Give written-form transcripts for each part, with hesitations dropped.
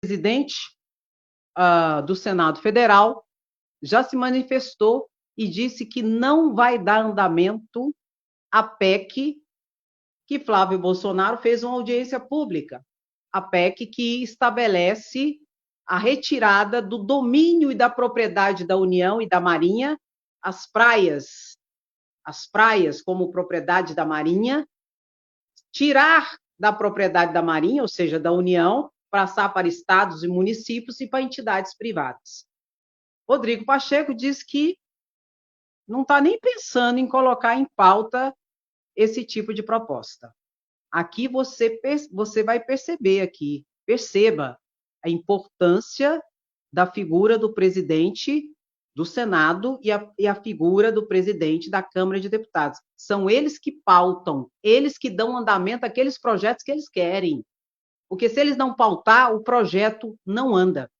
presidente do Senado Federal já se manifestou e disse que não vai dar andamento à PEC que Flávio Bolsonaro fez uma audiência pública, a PEC que estabelece a retirada do domínio e da propriedade da União e da Marinha, as praias como propriedade da Marinha, tirar da propriedade da Marinha, ou seja, da União, passar para estados e municípios e para entidades privadas. Rodrigo Pacheco diz que não está nem pensando em colocar em pauta esse tipo de proposta. Aqui você vai perceber aqui, perceba a importância da figura do presidente do Senado e a figura do presidente da Câmara de Deputados. São eles que pautam, eles que dão andamento àqueles projetos que eles querem. Porque se eles não pautar, o projeto não anda.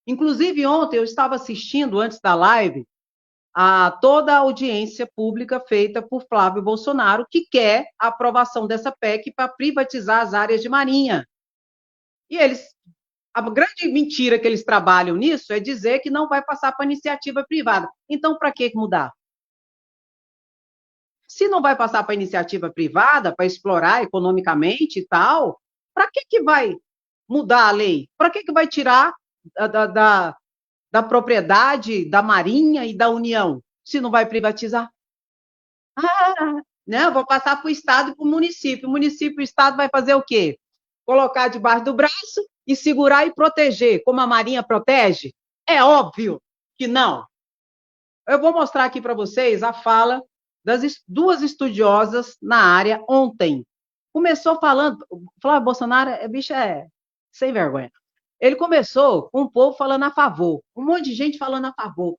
Inclusive, ontem eu estava assistindo, antes da live, a toda a audiência pública feita por Flávio Bolsonaro, que quer a aprovação dessa PEC para privatizar as áreas de marinha. E a grande mentira que eles trabalham nisso é dizer que não vai passar para iniciativa privada. Então, para que mudar? Se não vai passar para iniciativa privada, para explorar economicamente e tal, para que vai mudar a lei? Para que vai tirar da propriedade da Marinha e da União, se não vai privatizar? Né? Vou passar para o Estado e para o município. O município e o Estado vai fazer o quê? Colocar debaixo do braço e segurar e proteger, como a Marinha protege? É óbvio que não. Eu vou mostrar aqui para vocês a fala das duas estudiosas na área ontem. Começou falando, Flávio Bolsonaro, bicho, sem vergonha. Ele começou com o povo falando a favor, um monte de gente falando a favor,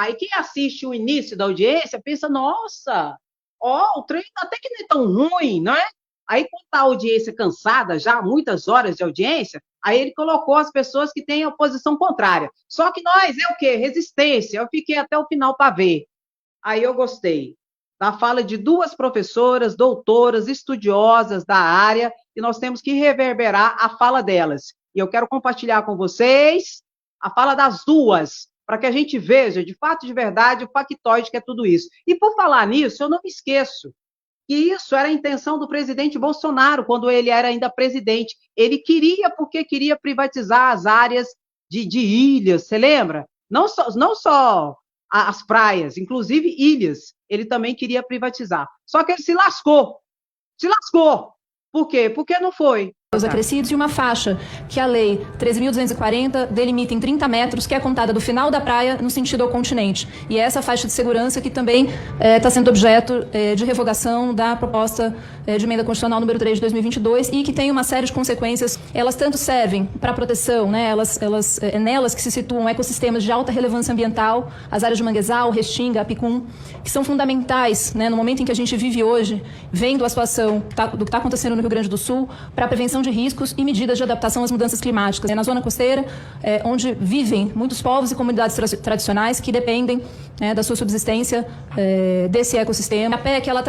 e quem assiste o início da audiência pensa, nossa, o trem até que não é tão ruim, não é? Aí, quando a audiência cansada, já muitas horas de audiência, aí ele colocou as pessoas que têm a posição contrária. Só que nós, o quê? Resistência. Eu fiquei até o final para ver. Aí eu gostei da fala de duas professoras, doutoras, estudiosas da área, e nós temos que reverberar a fala delas. E eu quero compartilhar com vocês a fala das duas, para que a gente veja, de fato, de verdade, o factoide que é tudo isso. E por falar nisso, eu não me esqueço que isso era a intenção do presidente Bolsonaro, quando ele era ainda presidente. Ele queria, porque queria privatizar as áreas de ilhas, você lembra? Não só as praias, inclusive ilhas, ele também queria privatizar. Só que ele se lascou. Se lascou. Por quê? Porque não foi. Os acrescidos e uma faixa que a lei 13.240 delimita em 30 metros, que é contada do final da praia no sentido ao continente. E é essa faixa de segurança que também está sendo objeto de revogação da proposta de emenda constitucional número 3 de 2022 e que tem uma série de consequências. Elas tanto servem para proteção, né? É nelas que se situam ecossistemas de alta relevância ambiental, as áreas de manguezal, restinga, apicum, que são fundamentais, né, no momento em que a gente vive hoje, vendo a situação do que está acontecendo no Rio Grande do Sul, para a prevenção de riscos e medidas de adaptação às mudanças climáticas. É na zona costeira, onde vivem muitos povos e comunidades tradicionais que dependem da sua subsistência desse ecossistema. A PEC, ela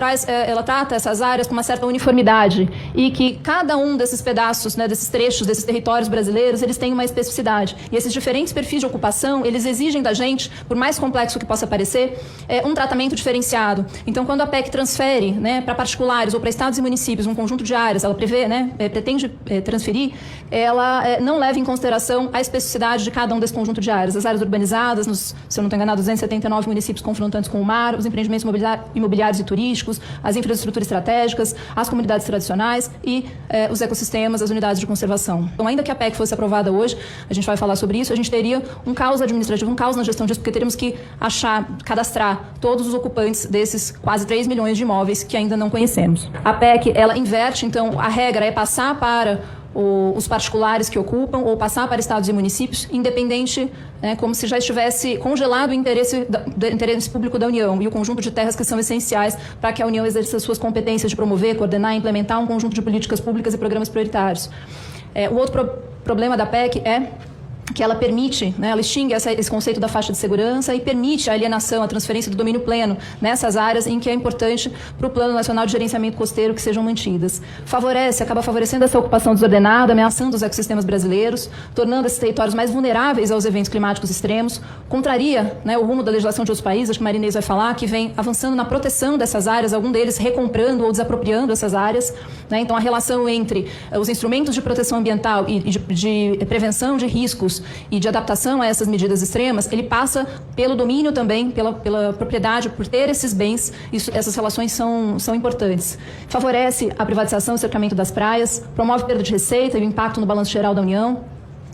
trata essas áreas com uma certa uniformidade e que cada um desses pedaços, né, desses trechos, desses territórios brasileiros, eles têm uma especificidade. E esses diferentes perfis de ocupação, eles exigem da gente, por mais complexo que possa parecer, um tratamento diferenciado. Então, quando a PEC transfere, né, para particulares ou para estados e municípios um conjunto de áreas, ela prevê, né, pretende transferir, ela não leva em consideração a especificidade de cada um desse conjunto de áreas. As áreas urbanizadas, se eu não estou enganado, 279 municípios confrontantes com o mar, os empreendimentos imobiliários e turísticos, as infraestruturas estratégicas, as comunidades tradicionais e os ecossistemas, as unidades de conservação. Então, ainda que a PEC fosse aprovada hoje, a gente vai falar sobre isso, a gente teria um caos administrativo, um caos na gestão disso, porque teríamos que cadastrar todos os ocupantes desses quase 3 milhões de imóveis que ainda não conhecemos. A PEC, ela inverte, então, a regra é passar para os particulares que ocupam ou passar para estados e municípios, independente, como se já estivesse congelado o interesse público da União e o conjunto de terras que são essenciais para que a União exerça suas competências de promover, coordenar e implementar um conjunto de políticas públicas e programas prioritários. O outro problema da PEC é que ela permite, né, ela extingue esse conceito da faixa de segurança e permite a alienação, a transferência do domínio pleno nessas áreas em que é importante para o Plano Nacional de Gerenciamento Costeiro que sejam mantidas. Acaba favorecendo essa ocupação desordenada, ameaçando os ecossistemas brasileiros, tornando esses territórios mais vulneráveis aos eventos climáticos extremos, contraria, né, o rumo da legislação de outros países, acho que a Maria Inês vai falar, que vem avançando na proteção dessas áreas, algum deles recomprando ou desapropriando essas áreas, né, então a relação entre os instrumentos de proteção ambiental e de prevenção de riscos e de adaptação a essas medidas extremas, ele passa pelo domínio também, pela propriedade, por ter esses bens, essas relações são importantes. Favorece a privatização e o cercamento das praias, promove perda de receita e o impacto no balanço geral da União.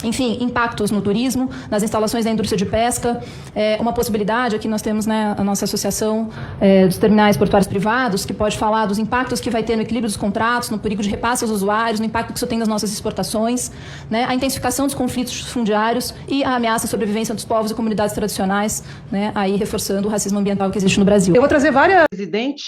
Enfim, impactos no turismo, nas instalações da indústria de pesca, uma possibilidade, aqui nós temos, né, a nossa associação dos terminais portuários privados, que pode falar dos impactos que vai ter no equilíbrio dos contratos, no perigo de repasse aos usuários, no impacto que isso tem nas nossas exportações, né, a intensificação dos conflitos fundiários e a ameaça à sobrevivência dos povos e comunidades tradicionais, né, aí reforçando o racismo ambiental que existe no Brasil. Eu vou trazer várias... Presidente,